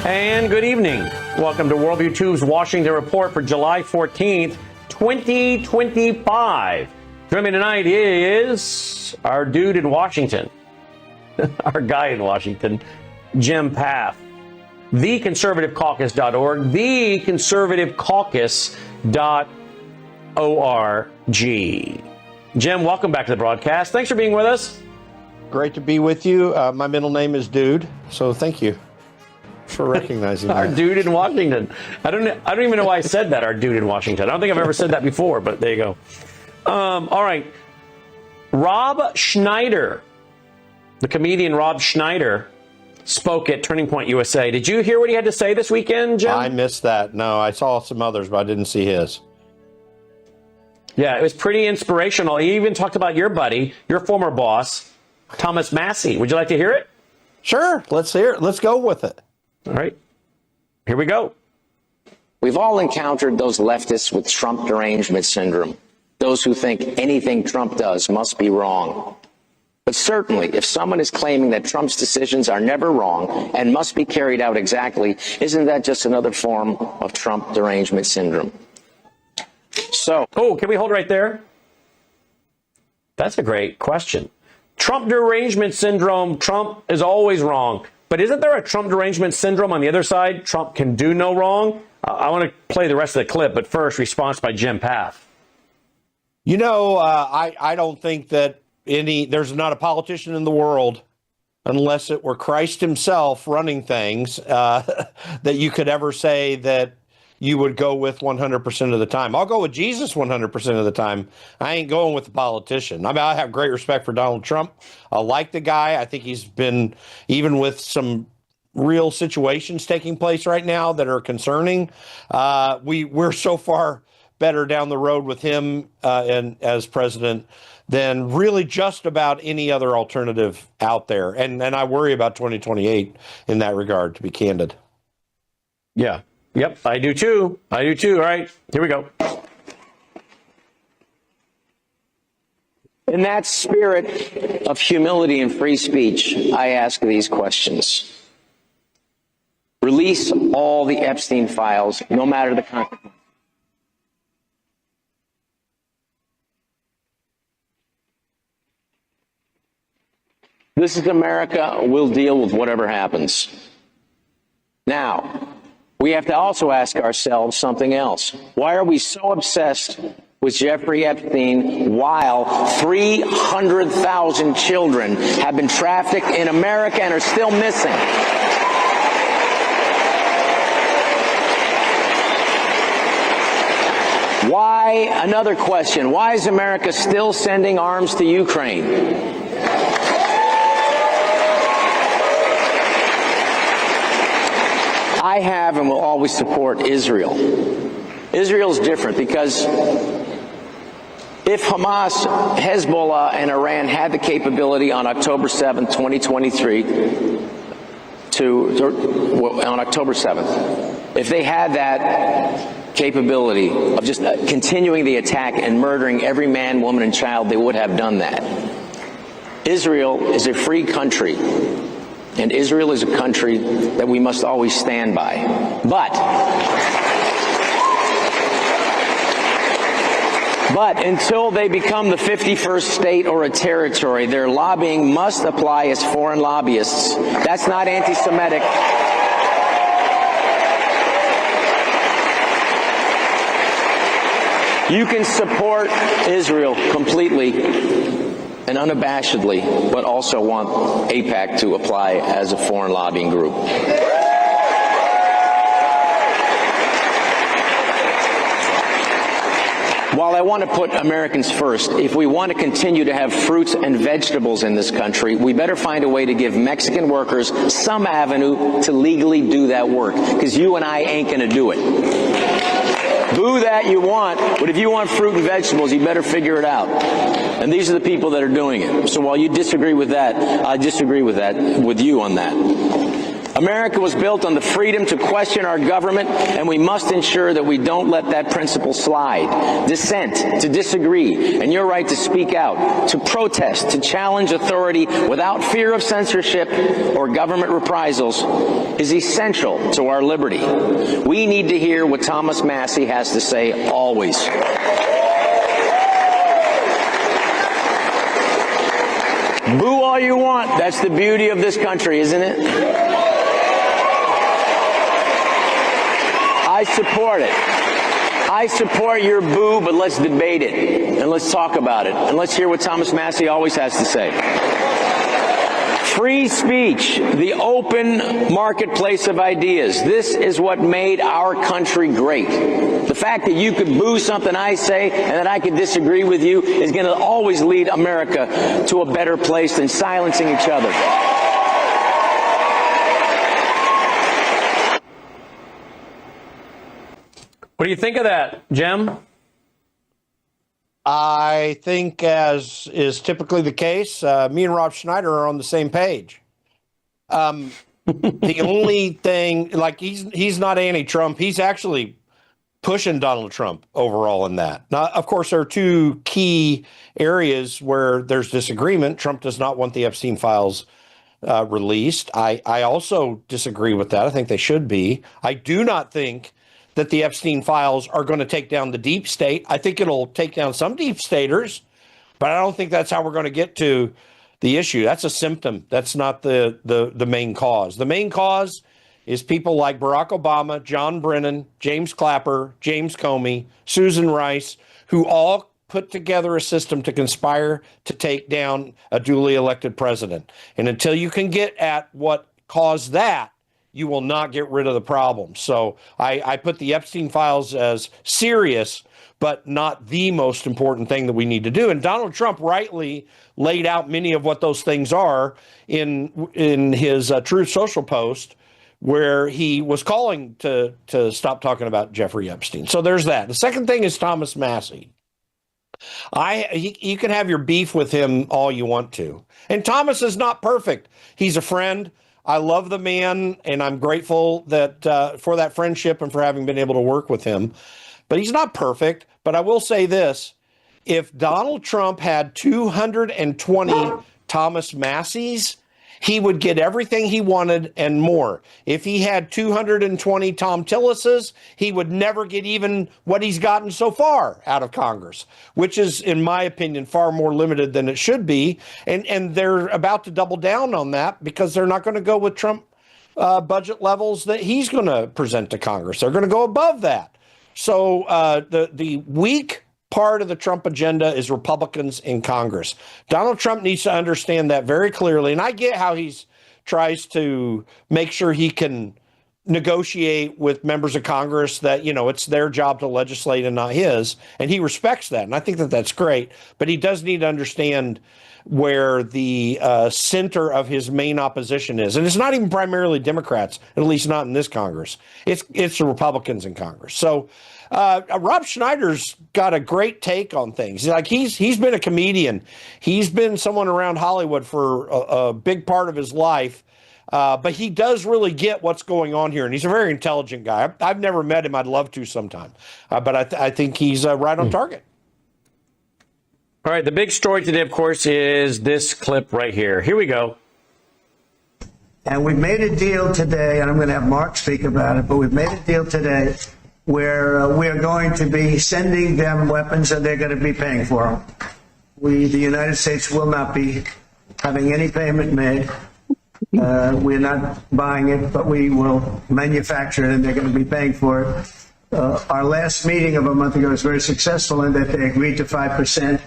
And good evening. Welcome to Worldview 2's Washington Report for July 14th, 2025. Joining me tonight is our dude in Washington, our guy in Washington, Jim Path, theconservativecaucus.org, theconservativecaucus.org. Jim, welcome back to the broadcast. Thanks for being with us. Great to be with you. My middle name is Dude, so thank you for recognizing our that. dude in Washington. I don't even know why I said that, our dude in Washington. I don't think I've ever said that before, but there you go. All right. Rob Schneider, the comedian Rob Schneider, spoke at Turning Point USA. Did you hear what he had to say this weekend, Jim? I missed that. No, I saw some others, but I didn't see his. Yeah, it was pretty inspirational. He even talked about your buddy, your former boss, Thomas Massie. Would you like to hear it? Sure. Let's hear it. Let's go with it. All right. Here we go. We've all encountered those leftists with Trump derangement syndrome, those who think anything Trump does must be wrong. But certainly, if someone is claiming that Trump's decisions are never wrong and must be carried out exactly, isn't that just another form of Trump derangement syndrome? So, can we hold right there? That's a great question. Trump derangement syndrome, Trump is always wrong. But isn't there a Trump derangement syndrome on the other side? Trump can do no wrong? I want to play the rest of the clip, but first, response by Jim Path. You know, I don't think that there's not a politician in the world, unless it were Christ himself running things, that you could ever say that you would go with 100% of the time. I'll go with Jesus 100% of the time. I ain't going with the politician. I mean, I have great respect for Donald Trump. I like the guy. I think he's been, even with some real situations taking place right now that are concerning, we're so far better down the road with him and as president than really just about any other alternative out there. And I worry about 2028 in that regard, to be candid. Yeah. Yep, I do too. All right, here we go. in that spirit of humility and free speech, I ask these questions. Release all the Epstein files, no matter the consequence. This is America. We'll deal with whatever happens. Now, we have to also ask ourselves something else. Why are we so obsessed with Jeffrey Epstein while 300,000 children have been trafficked in America and are still missing? Why, another question, why is America still sending arms to Ukraine? I have and will always support Israel. Israel's different because if Hamas, Hezbollah, and Iran had the capability on October 7th, 2023, on October 7th, if they had that capability of just continuing the attack and murdering every man, woman, and child, they would have done that. Israel is a free country. And Israel is a country that we must always stand by. But until they become the 51st state or a territory, their lobbying must apply as foreign lobbyists. That's not anti-Semitic. You can support Israel completely and unabashedly, but also want AIPAC to apply as a foreign lobbying group. While I want to put Americans first, if we want to continue to have fruits and vegetables in this country, we better find a way to give Mexican workers some avenue to legally do that work, because you and I ain't going to do it. Boo that you want, but if you want fruit and vegetables, you better figure it out. And these are the people that are doing it. So while you disagree with that, I disagree with you on that. America was built on the freedom to question our government, and we must ensure that we don't let that principle slide. Dissent, to disagree, and your right to speak out, to protest, to challenge authority without fear of censorship or government reprisals is essential to our liberty. We need to hear what Thomas Massie has to say always. Boo all you want. That's the beauty of this country, isn't it? I support it. I support your boo, but let's debate it, and let's talk about it, and let's hear what Thomas Massie always has to say. Free speech, the open marketplace of ideas. This is what made our country great. The fact that you could boo something I say and that I could disagree with you is going to always lead America to a better place than silencing each other. What do you think of that, Jem? I think, as is typically the case, me and Rob Schneider are on the same page. The only thing, like, he's not anti-Trump. He's actually pushing Donald Trump overall in that. Now, of course, there are two key areas where there's disagreement. Trump does not want the Epstein files released. I also disagree with that. I think they should be. I do not think that the Epstein files are going to take down the deep state. I think it'll take down some deep staters, but I don't think that's how we're going to get to the issue. That's a symptom. That's not the main cause. The main cause is people like Barack Obama, John Brennan, James Clapper, James Comey, Susan Rice, who all put together a system to conspire to take down a duly elected president. And until you can get at what caused that, you will not get rid of the problem. So I put the Epstein files as serious, but not the most important thing that we need to do. And Donald Trump rightly laid out many of what those things are in his Truth Social post, where he was calling to stop talking about Jeffrey Epstein. So there's that. The second thing is Thomas Massie. You can have your beef with him all you want to. And Thomas is not perfect. He's a friend. I love the man, and I'm grateful that for that friendship and for having been able to work with him. But he's not perfect. But I will say this. If Donald Trump had 220 Thomas Massies, he would get everything he wanted and more. If he had 220 Tom Tillises, he would never get even what he's gotten so far out of Congress, which is, in my opinion, far more limited than it should be. And they're about to double down on that because they're not going to go with Trump budget levels that he's going to present to Congress. They're going to go above that. So the weak part of the Trump agenda is Republicans in Congress. Donald Trump needs to understand that very clearly. And I get how he tries to make sure he can negotiate with members of Congress that, it's their job to legislate and not his. And he respects that. And I think that that's great. But he does need to understand where the center of his main opposition is. And it's not even primarily Democrats, at least not in this Congress. It's the Republicans in Congress. So Rob Schneider's got a great take on things. Like he's been a comedian. He's been someone around Hollywood for a big part of his life. But he does really get what's going on here. And he's a very intelligent guy. I've never met him. I'd love to sometime. But I think he's right on target. All right. The big story today, of course, is this clip right here. Here we go. And we've made a deal today, and I'm going to have Mark speak about it, but we've made a deal today where we are going to be sending them weapons and they're going to be paying for them. The United States, will not be having any payment made. We're not buying it, but we will manufacture it and they're going to be paying for it. Our last meeting of a month ago was very successful in that they agreed to 5%,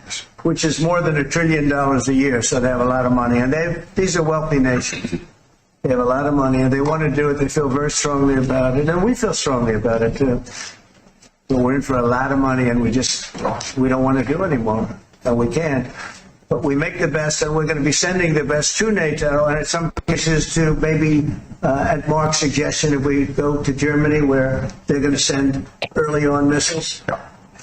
which is more than $1 trillion a year, so they have a lot of money. And these are wealthy nations. They have a lot of money, and they want to do it. They feel very strongly about it, and we feel strongly about it, too. So we're in for a lot of money, and we don't want to do anymore, and we can't. But we make the best, and we're going to be sending the best to NATO, and in some cases to maybe, at Mark's suggestion, if we go to Germany, where they're going to send early on missiles,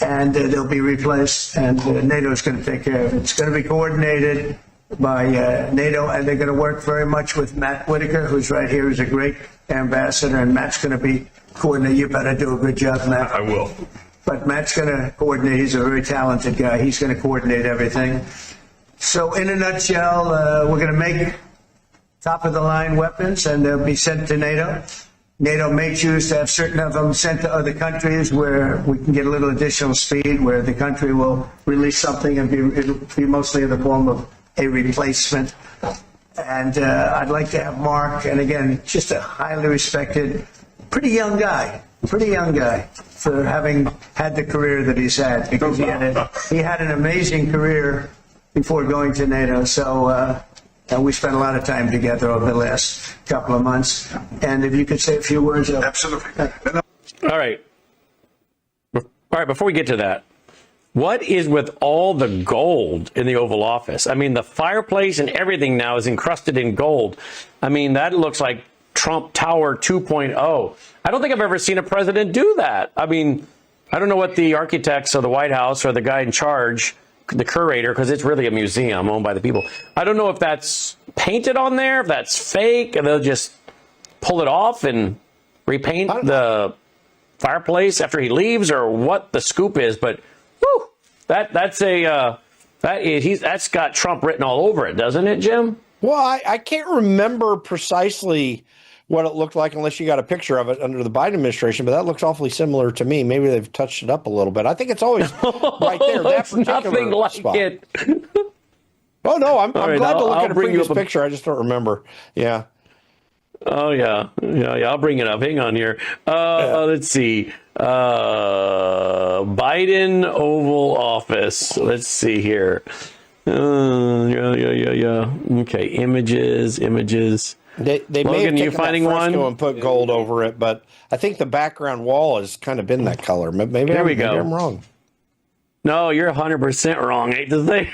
and they'll be replaced, and NATO is going to take care of it. It's going to be coordinated. by NATO, and they're going to work very much with Matt Whitaker, who's right here, who's a great ambassador, and Matt's going to be coordinating. You better do a good job, Matt. I will. But Matt's going to coordinate. He's a very talented guy. He's going to coordinate everything. So in a nutshell, we're going to make top-of-the-line weapons, and they'll be sent to NATO. NATO may choose to have certain of them sent to other countries where we can get a little additional speed, where the country will release something and it'll be mostly in the form of a replacement. And I'd like to have Mark, and again, just a highly respected, pretty young guy for having had the career that he's had, because he had an amazing career before going to NATO. So we spent a lot of time together over the last couple of months. And if you could say a few words. Absolutely. All right. Before we get to that, what is with all the gold in the Oval Office? I mean, the fireplace and everything now is encrusted in gold. I mean, that looks like Trump Tower 2.0. I don't think I've ever seen a president do that. I mean, I don't know what the architects of the White House or the guy in charge, the curator, because it's really a museum owned by the people. I don't know if that's painted on there, if that's fake, and they'll just pull it off and repaint the fireplace after he leaves, or what the scoop is. But whew, that's got Trump written all over it, doesn't it, Jim? Well, I can't remember precisely what it looked like unless you got a picture of it under the Biden administration, but that looks awfully similar to me. Maybe they've touched it up a little bit. I think it's always right there. That It's nothing like spot. it. Oh, no, I'm right, glad to look I'll at a bring you previous up picture. I just don't remember. Yeah. Oh, yeah. I'll bring it up. Hang on here. Let's see. Biden Oval Office. Let's see here. Yeah. Okay, images. They may Logan, have you taken finding that fresco one? and put gold over it, but I think the background wall has kind of been that color. Maybe There we maybe go. I'm wrong. No, you're 100% wrong. I hate to say.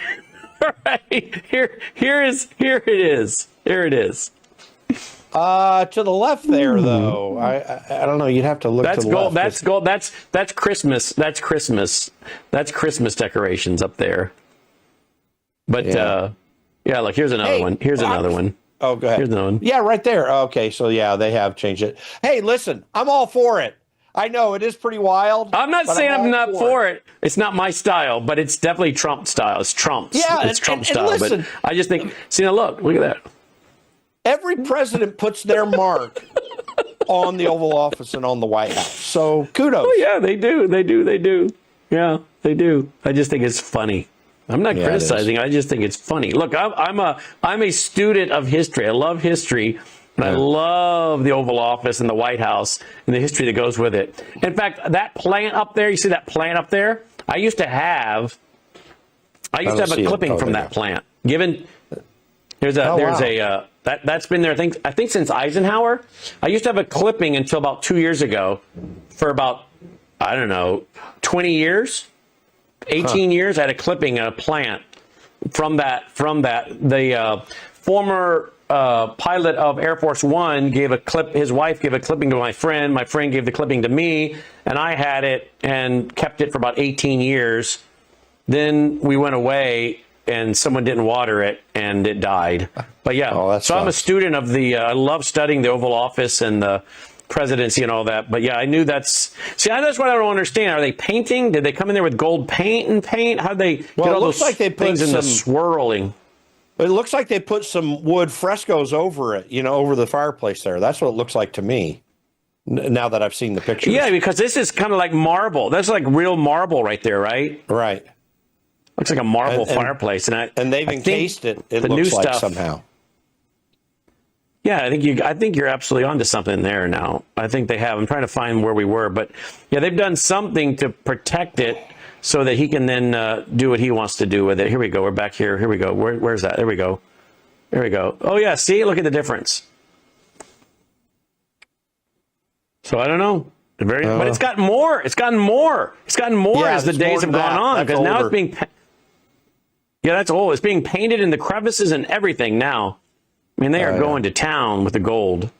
All right, here it is. Here it is. To the left there, though, I don't know. You'd have to look That's to the gold. left. That's gold. That's Christmas. That's Christmas decorations up there. But yeah, look, here's another one. Here's another one. Oh, go ahead. Here's another one. Yeah, right there. Okay, so yeah, they have changed it. Hey, listen, I'm all for it. I know it is pretty wild. I'm not saying I'm not all for it. It's not my style, but it's definitely Trump style. It's Trump's. Yeah, it's Trump and style. listen, but I just think, see, now look at that. Every president puts their mark on the Oval Office and on the White House. So kudos. Oh yeah, they do. Yeah, they do. I just think it's funny. I'm not criticizing. I just think it's funny. Look, I'm a student of history. I love history. And I love the Oval Office and the White House and the history that goes with it. In fact, that plant up there, you see that plant up there? I used to have a clipping from that plant. That's been there, I think since Eisenhower. I used to have a clipping until about 2 years ago for about, 20 years, 18 years. I had a clipping and a plant from that. The former pilot of Air Force One his wife gave a clipping to my friend gave the clipping to me, and I had it and kept it for about 18 years. Then we went away and someone didn't water it and it died. But yeah, so I'm a student of I love studying the Oval Office and the presidency and all that. But yeah, I knew that's what I don't understand. Are they painting? Did they come in there with gold paint? How did they get all those things in the swirling? It looks like they put some wood frescoes over it, over the fireplace there. That's what it looks like to me, now that I've seen the pictures. Yeah, because this is kind of like marble. That's like real marble right there, right? Right. Looks like a marble fireplace. And they've encased it, it looks like, somehow. Yeah, I think you're absolutely onto something there now. I think they have. I'm trying to find where we were. But yeah, they've done something to protect it, so that he can then do what he wants to do with it. Here we go. We're back here. Here we go. Where's that? There we go. Oh, yeah. See? Look at the difference. So I don't know. But it's gotten more. It's gotten more as the days have gone on. Because now it's being... Yeah, that's old. It's being painted in the crevices and everything now. I mean, they are going to town with the gold.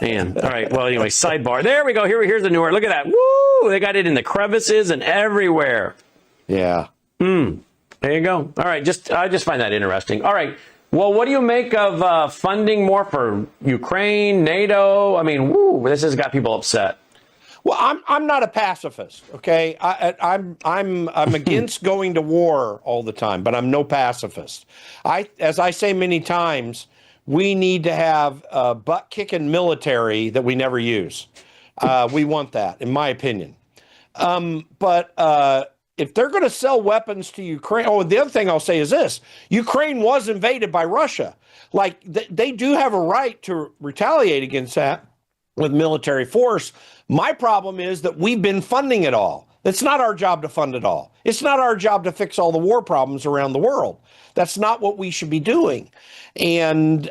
Man. All right. Well, anyway, sidebar. There we go. Here's the newer. Look at that. Woo! They got it in the crevices and everywhere. Yeah. There you go. All right. I just find that interesting. All right. Well, what do you make of funding more for Ukraine, NATO? I mean, this has got people upset. Well, I'm not a pacifist, okay? I'm against going to war all the time, but I'm no pacifist. As I say many times, we need to have a butt-kicking military that we never use. We want that, in my opinion. But if they're going to sell weapons to Ukraine, the other thing I'll say is this: Ukraine was invaded by Russia. Like they do have a right to retaliate against that with military force. My problem is that we've been funding it all. It's not our job to fund it all. It's not our job to fix all the war problems around the world. That's not what we should be doing. And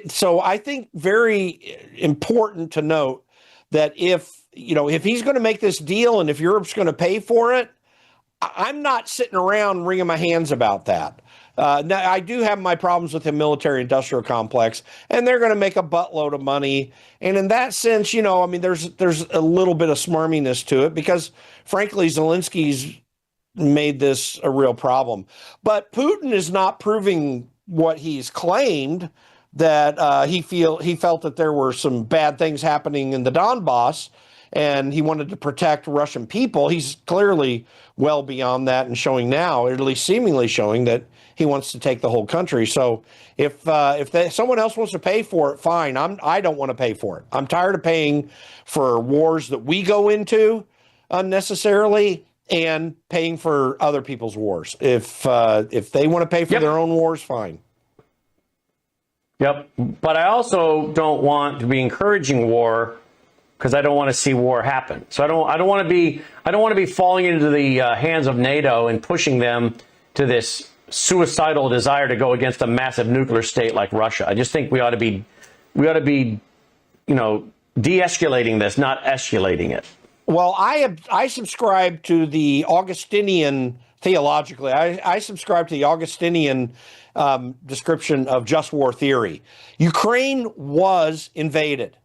so I think very important to note that if he's going to make this deal and if Europe's going to pay for it, I'm not sitting around wringing my hands about that. Now, I do have my problems with the military-industrial complex, and they're going to make a buttload of money. And in that sense, there's a little bit of smarminess to it because, frankly, Zelensky's made this a real problem. But Putin is not proving what he's claimed, that he felt that there were some bad things happening in the Donbass, and he wanted to protect Russian people. He's clearly well beyond that and showing now, or at least seemingly showing, that he wants to take the whole country. So if someone else wants to pay for it, fine. I don't want to pay for it. I'm tired of paying for wars that we go into unnecessarily and paying for other people's wars. If they want to pay for their own wars, fine. Yep. But I also don't want to be encouraging war, because I don't want to see war happen. So I don't want to be falling into the hands of NATO and pushing them to this suicidal desire to go against a massive nuclear state like Russia. I just think we ought to be de-escalating this, not escalating it. Well, I subscribe to the Augustinian theologically. I subscribe to the Augustinian description of just war theory. Ukraine was invaded.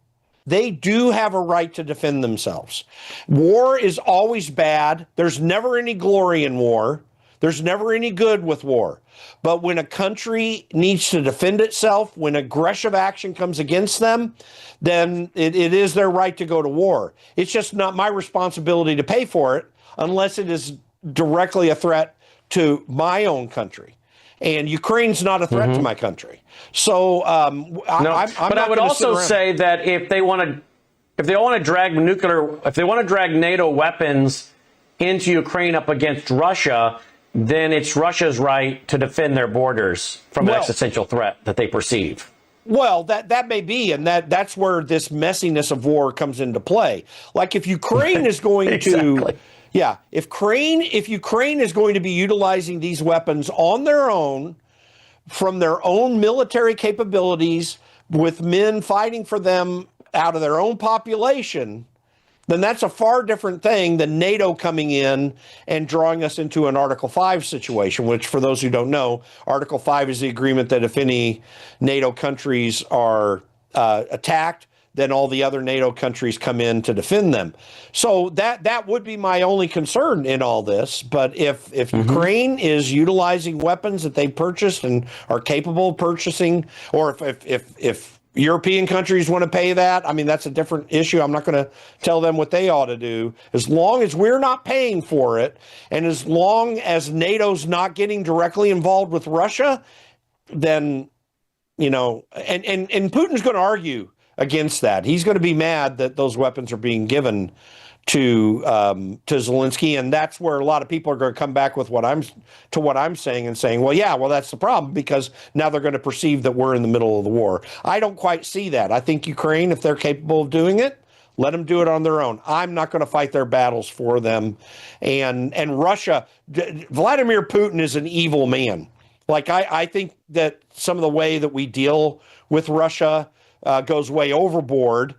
They do have a right to defend themselves. War is always bad. There's never any glory in war. There's never any good with war. But when a country needs to defend itself, when aggressive action comes against them, then it is their right to go to war. It's just not my responsibility to pay for it unless it is directly a threat to my own country. And Ukraine's not a threat to my country. So I would also say that if they want to drag NATO weapons into Ukraine up against Russia, then it's Russia's right to defend their borders from an existential threat that they perceive. Well, that may be, and that's where this messiness of war comes into play. Like if Ukraine is going exactly. If Ukraine is going to be utilizing these weapons on their own, from their own military capabilities, with men fighting for them out of their own population, then that's a far different thing than NATO coming in and drawing us into an Article 5 situation, which, for those who don't know, Article 5 is the agreement that if any NATO countries are attacked, then all the other NATO countries come in to defend them. So that would be my only concern in all this. But if Ukraine is utilizing weapons that they purchased and are capable of purchasing, or if European countries want to pay that, I mean, that's a different issue. I'm not going to tell them what they ought to do. As long as we're not paying for it, and as long as NATO's not getting directly involved with Russia, then, and Putin's going to argue against that. He's going to be mad that those weapons are being given to Zelensky, and that's where a lot of people are going to come back with what I'm saying and saying, well, that's the problem, because now they're going to perceive that we're in the middle of the war. I don't quite see that. I think Ukraine, if they're capable of doing it, let them do it on their own. I'm not going to fight their battles for them. And Russia, Vladimir Putin is an evil man. Like I think that some of the way that we deal with Russia goes way overboard.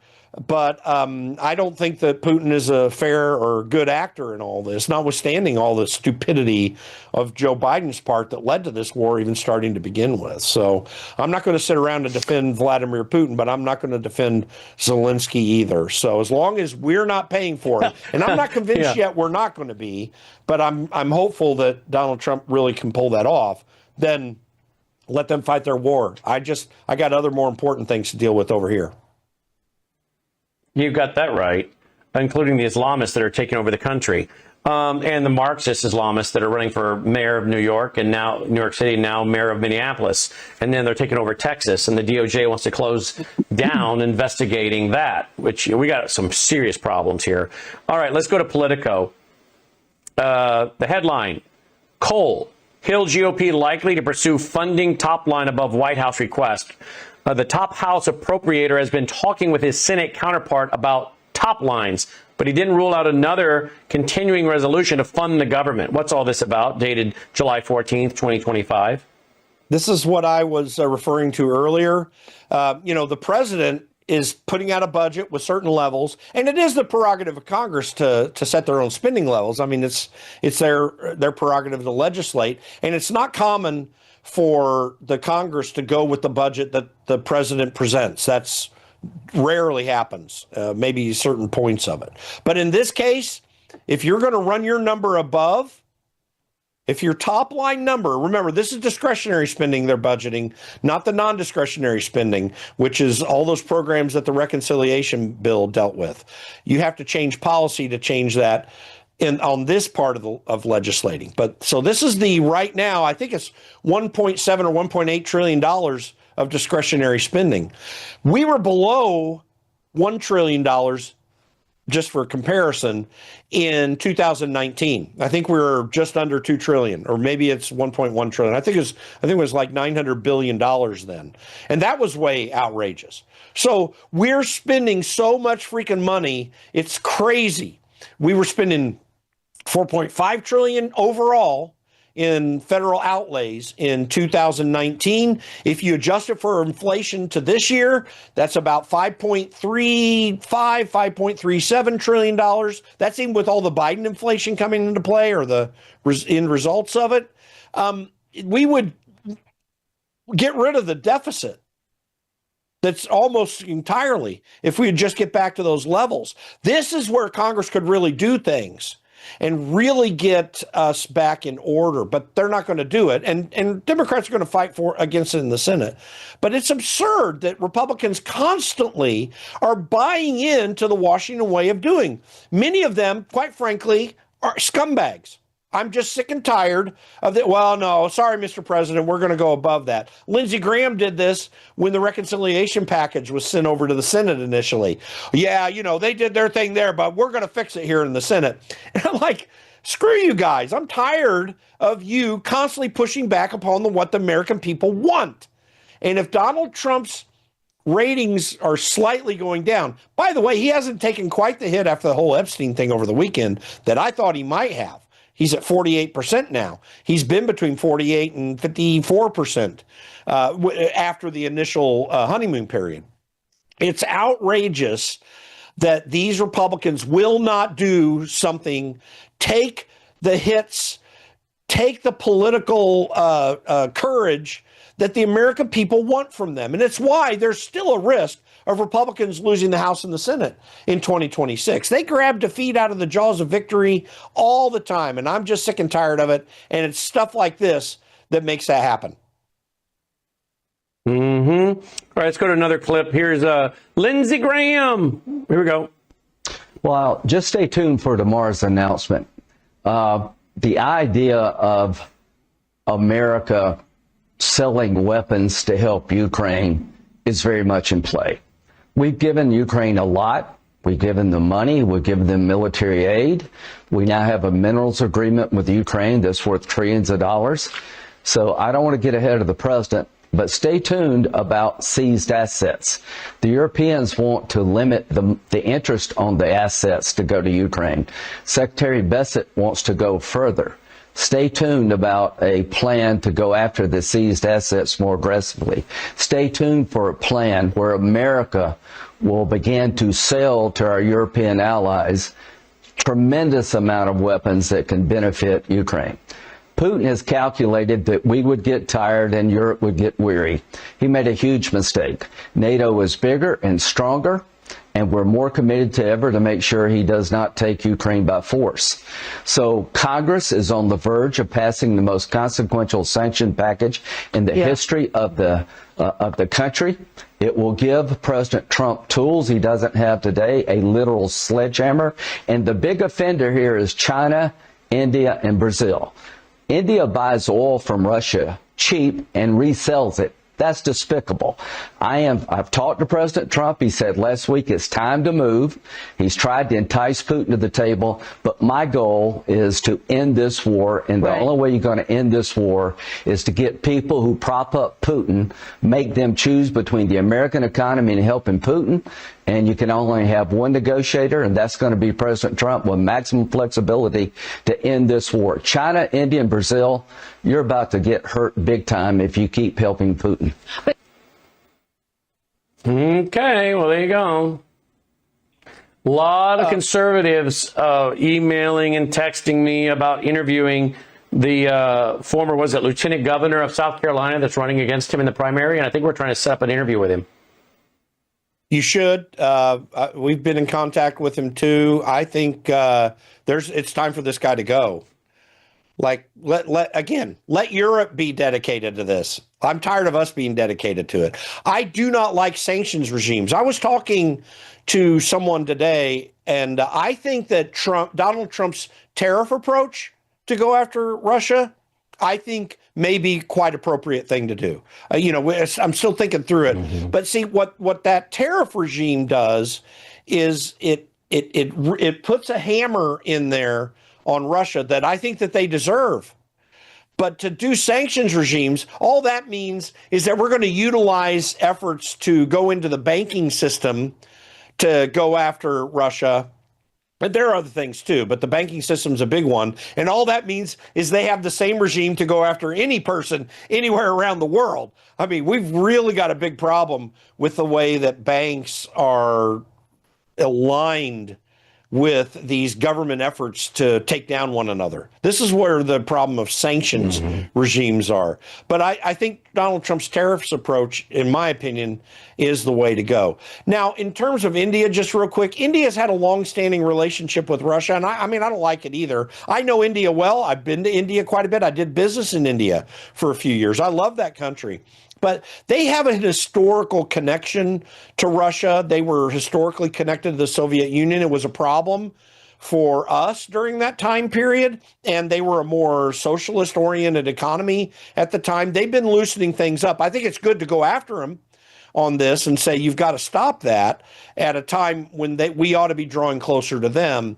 But I don't think that Putin is a fair or good actor in all this, notwithstanding all the stupidity of Joe Biden's part that led to this war even starting to begin with. So I'm not going to sit around and defend Vladimir Putin, but I'm not going to defend Zelensky either. So as long as we're not paying for it, and I'm not convinced yet we're not going to be, but I'm hopeful that Donald Trump really can pull that off, then let them fight their war. I got other more important things to deal with over here. You got that right, including the Islamists that are taking over the country, and the Marxist Islamists that are running for mayor of New York and now New York City, now mayor of Minneapolis, and then they're taking over Texas, and the DOJ wants to close down investigating that, which we got some serious problems here. All right, let's go to Politico. The headline, Cole, Hill GOP likely to pursue funding top line above White House request. The top House appropriator has been talking with his Senate counterpart about top lines, but he didn't rule out another continuing resolution to fund the government. What's all this about? Dated July 14th, 2025. This is what I was referring to earlier. The president is putting out a budget with certain levels, and it is the prerogative of Congress to set their own spending levels. I mean, it's their prerogative to legislate, and it's not common for the Congress to go with the budget that the president presents. That's rarely happens, maybe certain points of it. But in this case, if you're going to run your number above, if your top line number, remember, this is discretionary spending they're budgeting, not the non-discretionary spending, which is all those programs that the reconciliation bill dealt with. You have to change policy to change that on this part of legislating. But so this is the right now, I think it's 1.7 or 1.8 trillion dollars of discretionary spending. We were below $1 trillion, just for comparison, in 2019. I think we were just under 2 trillion, or maybe it's 1.1 trillion. I think it was like $900 billion then. And that was way outrageous. So we're spending so much freaking money, it's crazy. We were spending 4.5 trillion overall in federal outlays in 2019. If you adjust it for inflation to this year, that's about $5.37 trillion. That's even with all the Biden inflation coming into play, or the end results of it. We would get rid of the deficit. That's almost entirely if we would just get back to those levels. This is where Congress could really do things and really get us back in order, but they're not going to do it. And Democrats are going to fight against it in the Senate. But it's absurd that Republicans constantly are buying into the Washington way of doing. Many of them, quite frankly, are scumbags. I'm just sick and tired of it. Well, no, sorry, Mr. President, we're going to go above that. Lindsey Graham did this when the reconciliation package was sent over to the Senate initially. Yeah, they did their thing there, but we're going to fix it here in the Senate. And I'm like, screw you guys. I'm tired of you constantly pushing back upon what the American people want. And if Donald Trump's ratings are slightly going down, by the way, he hasn't taken quite the hit after the whole Epstein thing over the weekend that I thought he might have. He's at 48% now. He's been between 48 and 54% after the initial honeymoon period. It's outrageous that these Republicans will not do something, take the hits, take the political courage that the American people want from them. And it's why there's still a risk of Republicans losing the House and the Senate in 2026. They grab defeat out of the jaws of victory all the time, and I'm just sick and tired of it. And it's stuff like this that makes that happen. All right, let's go to another clip. Here's Lindsey Graham. Here we go. Well, just stay tuned for tomorrow's announcement. The idea of America selling weapons to help Ukraine is very much in play. We've given Ukraine a lot. We've given them money. We've given them military aid. We now have a minerals agreement with Ukraine that's worth trillions of dollars. So I don't want to get ahead of the president, but stay tuned about seized assets. The Europeans want to limit the interest on the assets to go to Ukraine. Secretary Bessent wants to go further. Stay tuned about a plan to go after the seized assets more aggressively. Stay tuned for a plan where America will begin to sell to our European allies tremendous amount of weapons that can benefit Ukraine. Putin has calculated that we would get tired and Europe would get weary. He made a huge mistake. NATO is bigger and stronger, and we're more committed to ever to make sure he does not take Ukraine by force. So Congress is on the verge of passing the most consequential sanction package in the history of the country. It will give President Trump tools he doesn't have today, a literal sledgehammer. And the big offender here is China, India, and Brazil. India buys oil from Russia cheap and resells it. That's despicable. I've talked to President Trump. He said last week it's time to move. He's tried to entice Putin to the table, but my goal is to end this war, and the only way you're going to end this war is to get people who prop up Putin, make them choose between the American economy and helping Putin, and you can only have one negotiator, and that's going to be President Trump with maximum flexibility to end this war. China, India, and Brazil, you're about to get hurt big time if you keep helping Putin. Okay, well, there you go. A lot of conservatives emailing and texting me about interviewing the former, was it Lieutenant Governor of South Carolina that's running against him in the primary? And I think we're trying to set up an interview with him. You should. We've been in contact with him too. I think it's time for this guy to go. Like, let Europe be dedicated to this. I'm tired of us being dedicated to it. I do not like sanctions regimes. I was talking to someone today, and I think that Donald Trump's tariff approach to go after Russia, I think may be quite appropriate thing to do. I'm still thinking through it. Mm-hmm. But see, what that tariff regime does is it puts a hammer in there on Russia that I think that they deserve. But to do sanctions regimes, all that means is that we're going to utilize efforts to go into the banking system to go after Russia. But there are other things too, but the banking system's a big one. And all that means is they have the same regime to go after any person anywhere around the world. I mean, we've really got a big problem with the way that banks are aligned with these government efforts to take down one another. This is where the problem of sanctions regimes are. But I think Donald Trump's tariffs approach, in my opinion, is the way to go. Now, in terms of India, just real quick, India's had a long-standing relationship with Russia, and I mean, I don't like it either. I know India well. I've been to India quite a bit. I did business in India for a few years. I love that country. But they have a historical connection to Russia. They were historically connected to the Soviet Union. It was a problem for us during that time period, and they were a more socialist-oriented economy at the time. They've been loosening things up. I think it's good to go after them on this and say you've got to stop that at a time when we ought to be drawing closer to them.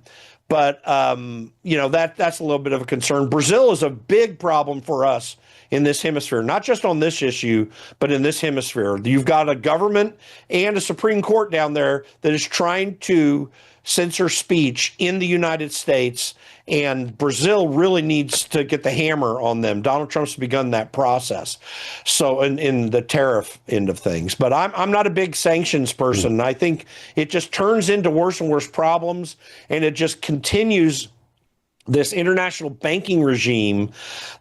But, that's a little bit of a concern. Brazil is a big problem for us in this hemisphere, not just on this issue, but in this hemisphere. You've got a government and a Supreme Court down there that is trying to censor speech in the United States, and Brazil really needs to get the hammer on them. Donald Trump's begun that process. So in the tariff end of things. But I'm not a big sanctions person. I think it just turns into worse and worse problems, and it just continues this international banking regime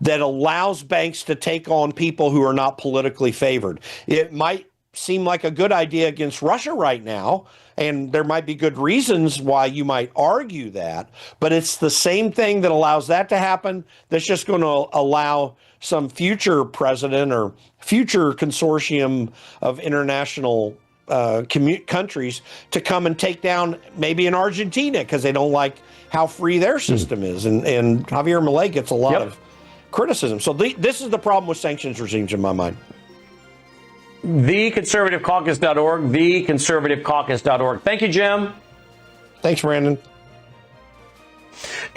that allows banks to take on people who are not politically favored. It might seem like a good idea against Russia right now, and there might be good reasons why you might argue that, but it's the same thing that allows that to happen that's just going to allow some future president or future consortium of international countries to come and take down maybe in Argentina because they don't like how free their system is. And Javier Milei gets a lot of criticism. So this is the problem with sanctions regimes in my mind. TheConservativeCaucus.org, TheConservativeCaucus.org. Thank you, Jim. Thanks, Brandon.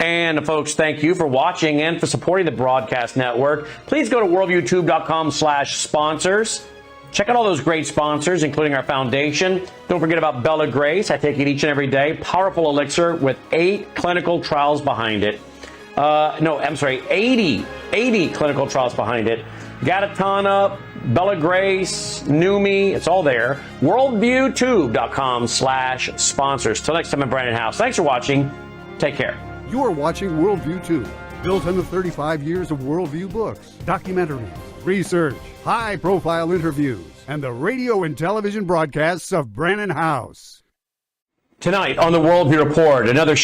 And folks, thank you for watching and for supporting the broadcast network. Please go to worldviewtube.com/sponsors. Check out all those great sponsors, including our foundation. Don't forget about Bella Grace. I take it each and every day. Powerful elixir with 8 clinical trials behind it. No, I'm sorry, 80 clinical trials behind it. Gatatana, Bella Grace, Numi, it's all there. WorldviewTube.com/sponsors. Till next time, I'm Brandon House. Thanks for watching. Take care. You're watching Worldview Tube, built on the 35 years of Worldview books, documentaries, research, high-profile interviews, and the radio and television broadcasts of Brandon House. Tonight on the Worldview Report, another